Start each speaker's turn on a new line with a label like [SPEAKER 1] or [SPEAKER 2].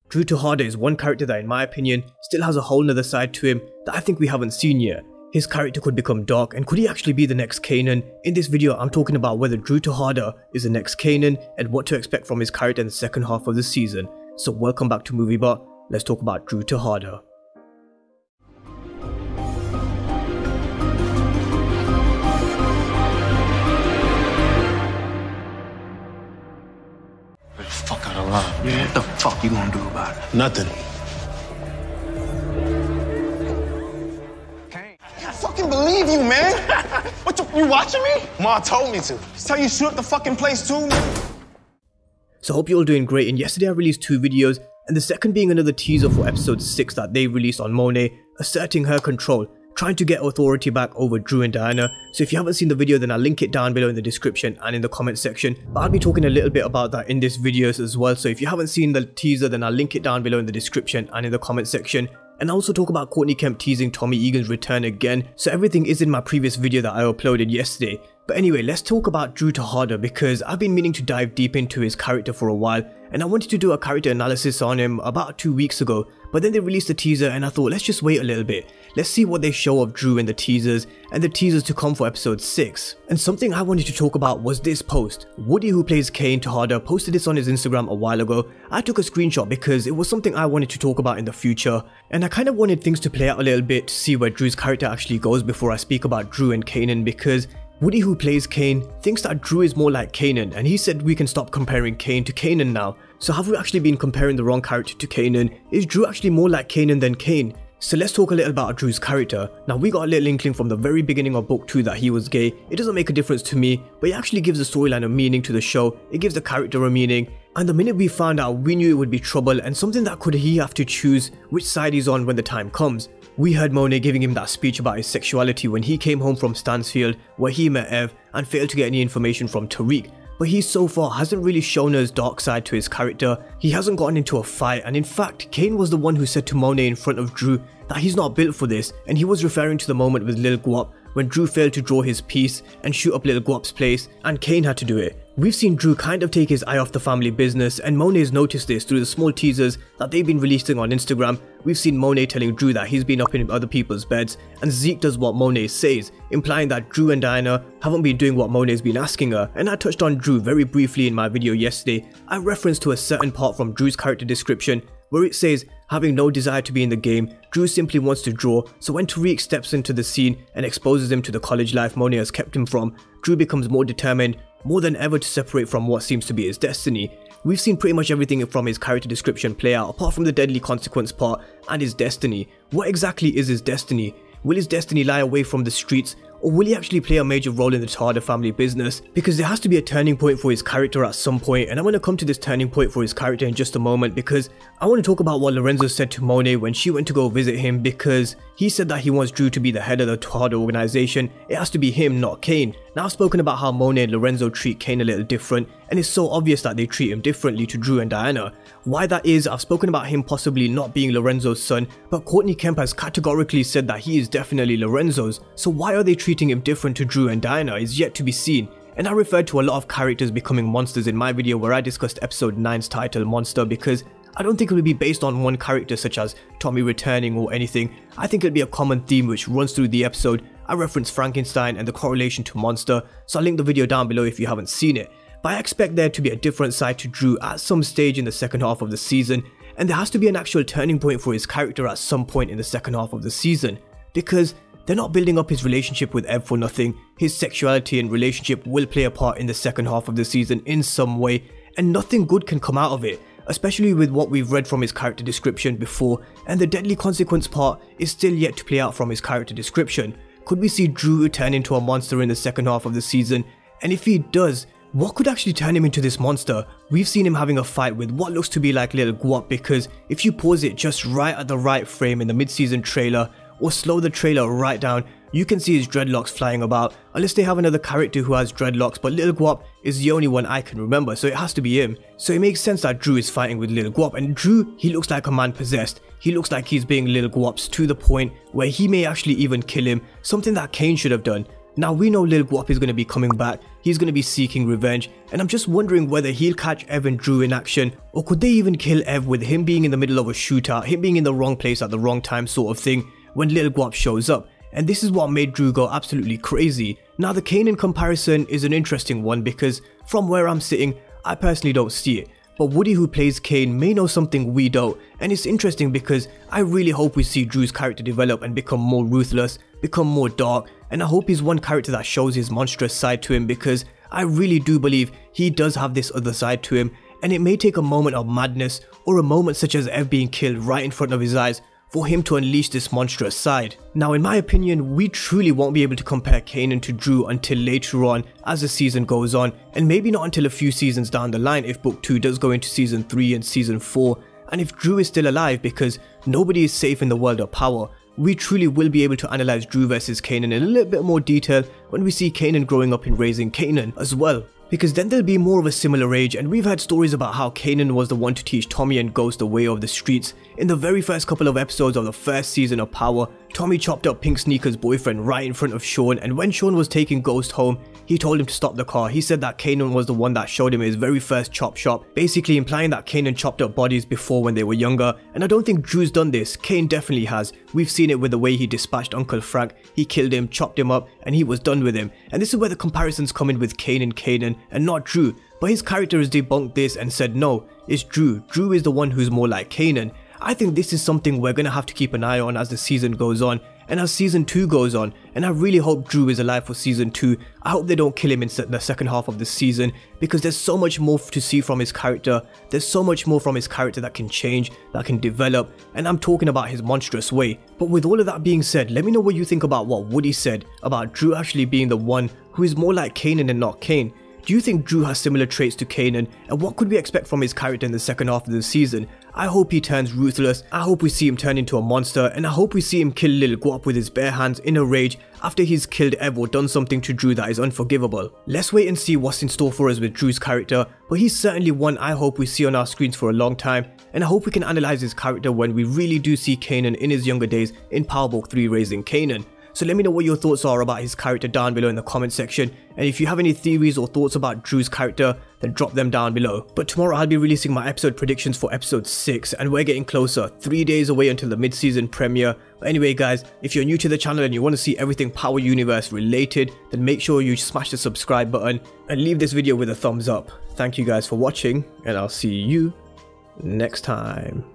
[SPEAKER 1] Drew Tejada is one character that, in my opinion, still has a whole nother side to him that I think we haven't seen yet. His character could become dark, and could he actually be the next Kanan? In this video, I'm talking about whether Drew Tejada is the next Kanan and what to expect from his character in the second half of the season. So welcome back to MovieBot. Let's talk about Drew Tejada.
[SPEAKER 2] Fuck out of line, man. What the fuck you gonna do about it?
[SPEAKER 3] Nothing.
[SPEAKER 2] I can't fucking believe you, man. What you watching me? Ma told me to. Just tell you shoot up the fucking place too, man.
[SPEAKER 1] So I hope you're all doing great, and yesterday I released 2 videos, and the second being another teaser for episode 6 that they released on Monet, asserting her control, trying to get authority back over Drew and Diana. So if you haven't seen the video, then I'll link it down below in the description and in the comment section. But I'll be talking a little bit about that in this video as well. So if you haven't seen the teaser, then I'll link it down below in the description and in the comment section. And I also talk about Courtney Kemp teasing Tommy Egan's return again. So everything is in my previous video that I uploaded yesterday. But anyway, let's talk about Drew Tejada, because I've been meaning to dive deep into his character for a while, and I wanted to do a character analysis on him about 2 weeks ago, but then they released a teaser and I thought, let's just wait a little bit. Let's see what they show of Drew in the teasers and the teasers to come for episode 6. And something I wanted to talk about was this post. Woody, who plays Kane Tejada, posted this on his Instagram a while ago. I took a screenshot because it was something I wanted to talk about in the future, and I kind of wanted things to play out a little bit to see where Drew's character actually goes before I speak about Drew and Kanan, because Woody, who plays Kane, thinks that Drew is more like Kanan, and he said we can stop comparing Kane to Kanan now. So have we actually been comparing the wrong character to Kanan? Is Drew actually more like Kanan than Kane? So let's talk a little about Drew's character. Now, we got a little inkling from the very beginning of book 2 that he was gay. It doesn't make a difference to me, but it actually gives the storyline a meaning to the show. It gives the character a meaning. And the minute we found out, we knew it would be trouble and something that could he have to choose which side he's on when the time comes. We heard Monet giving him that speech about his sexuality when he came home from Stansfield, where he met Ev and failed to get any information from Tariq. But he so far hasn't really shown his dark side to his character. He hasn't gotten into a fight, and in fact, Kane was the one who said to Monet in front of Drew that he's not built for this, and he was referring to the moment with Lil Guap when Drew failed to draw his piece and shoot up Lil Guap's place, and Kane had to do it. We've seen Drew kind of take his eye off the family business, and Monet's noticed this through the small teasers that they've been releasing on Instagram. We've seen Monet telling Drew that he's been up in other people's beds, and Zeke does what Monet says, implying that Drew and Diana haven't been doing what Monet's been asking her. And I touched on Drew very briefly in my video yesterday. I referenced to a certain part from Drew's character description where it says, having no desire to be in the game, Drew simply wants to draw. So when Tariq steps into the scene and exposes him to the college life Monet has kept him from, Drew becomes more determined, more than ever, to separate from what seems to be his destiny. We've seen pretty much everything from his character description play out, apart from the deadly consequence part and his destiny. What exactly is his destiny? Will his destiny lie away from the streets, or will he actually play a major role in the Tejada family business? Because there has to be a turning point for his character at some point, and I'm going to come to this turning point for his character in just a moment, because I want to talk about what Lorenzo said to Monet when she went to go visit him, because he said that he wants Drew to be the head of the Tejada organization. It has to be him, not Kane. Now, I've spoken about how Monet and Lorenzo treat Kane a little different, and it's so obvious that they treat him differently to Drew and Diana. Why that is, I've spoken about him possibly not being Lorenzo's son, but Courtney Kemp has categorically said that he is definitely Lorenzo's. So why are they treating him different to Drew and Diana is yet to be seen. And I referred to a lot of characters becoming monsters in my video where I discussed episode 9's title, Monster, because I don't think it will be based on one character such as Tommy returning or anything. I think it'll be a common theme which runs through the episode. I referenced Frankenstein and the correlation to Monster, so I'll link the video down below if you haven't seen it. But I expect there to be a different side to Drew at some stage in the second half of the season, and there has to be an actual turning point for his character at some point in the second half of the season, because they're not building up his relationship with Ev for nothing. His sexuality and relationship will play a part in the second half of the season in some way, and nothing good can come out of it, especially with what we've read from his character description before, and the deadly consequence part is still yet to play out from his character description. Could we see Drew turn into a monster in the second half of the season? And if he does, what could actually turn him into this monster? We've seen him having a fight with what looks to be like Lil Guap, because if you pause it just right at the right frame in the mid-season trailer, or slow the trailer right down, you can see his dreadlocks flying about, unless they have another character who has dreadlocks, but Lil Guap is the only one I can remember, so it has to be him. So it makes sense that Drew is fighting with Lil Guap, and Drew, he looks like a man possessed. He looks like he's being Lil Guap's to the point where he may actually even kill him, something that Kane should have done. Now we know Lil Guap is going to be coming back, he's going to be seeking revenge, and I'm just wondering whether he'll catch Ev and Drew in action, or could they even kill Ev with him being in the middle of a shootout, him being in the wrong place at the wrong time sort of thing when Lil Guap shows up. And this is what made Drew go absolutely crazy. Now the Kanan comparison is an interesting one because from where I'm sitting, I personally don't see it. But Woody, who plays Kane, may know something we don't, and it's interesting because I really hope we see Drew's character develop and become more ruthless, become more dark, and I hope he's one character that shows his monstrous side to him, because I really do believe he does have this other side to him, and it may take a moment of madness or a moment such as Ev being killed right in front of his eyes for him to unleash this monstrous side. Now in my opinion, we truly won't be able to compare Kanan to Drew until later on as the season goes on, and maybe not until a few seasons down the line if book 2 does go into season 3 and season 4, and if Drew is still alive, because nobody is safe in the world of power. We truly will be able to analyze Drew versus Kanan in a little bit more detail when we see Kanan growing up in raising Kanan as well. Because then they'll be more of a similar age, and we've had stories about how Kanan was the one to teach Tommy and Ghost the way of the streets. In the very first couple of episodes of the first season of Power, Tommy chopped up Pink Sneaker's boyfriend right in front of Sean, and when Sean was taking Ghost home, he told him to stop the car. He said that Kanan was the one that showed him his very first chop shop, basically implying that Kanan chopped up bodies before when they were younger, and I don't think Drew's done this. Kane definitely has. We've seen it with the way he dispatched Uncle Frank. He killed him, chopped him up, and he was done with him. And this is where the comparisons come in with Kane and Kanan, and not Drew. But his character has debunked this and said no, it's Drew. Drew is the one who's more like Kanan. I think this is something we're going to have to keep an eye on as the season goes on, and as season 2 goes on, and I really hope Drew is alive for season 2. I hope they don't kill him in the second half of the season, because there's so much more to see from his character. There's so much more from his character that can change, that can develop, and I'm talking about his monstrous way. But with all of that being said, let me know what you think about what Woody said about Drew actually being the one who is more like Kanan and not Kane. Do you think Drew has similar traits to Kanan, and what could we expect from his character in the second half of the season? I hope he turns ruthless, I hope we see him turn into a monster, and I hope we see him kill Lil Guap with his bare hands in a rage after he's killed Ev or done something to Drew that is unforgivable. Let's wait and see what's in store for us with Drew's character, but he's certainly one I hope we see on our screens for a long time, and I hope we can analyze his character when we really do see Kanan in his younger days in Power Book 3 Raising Kanan. So let me know what your thoughts are about his character down below in the comment section, and if you have any theories or thoughts about Drew's character, then drop them down below. But tomorrow I'll be releasing my episode predictions for episode 6, and we're getting closer, 3 days away until the mid-season premiere. But anyway guys, if you're new to the channel and you want to see everything Power Universe related, then make sure you smash the subscribe button and leave this video with a thumbs up. Thank you guys for watching, and I'll see you next time.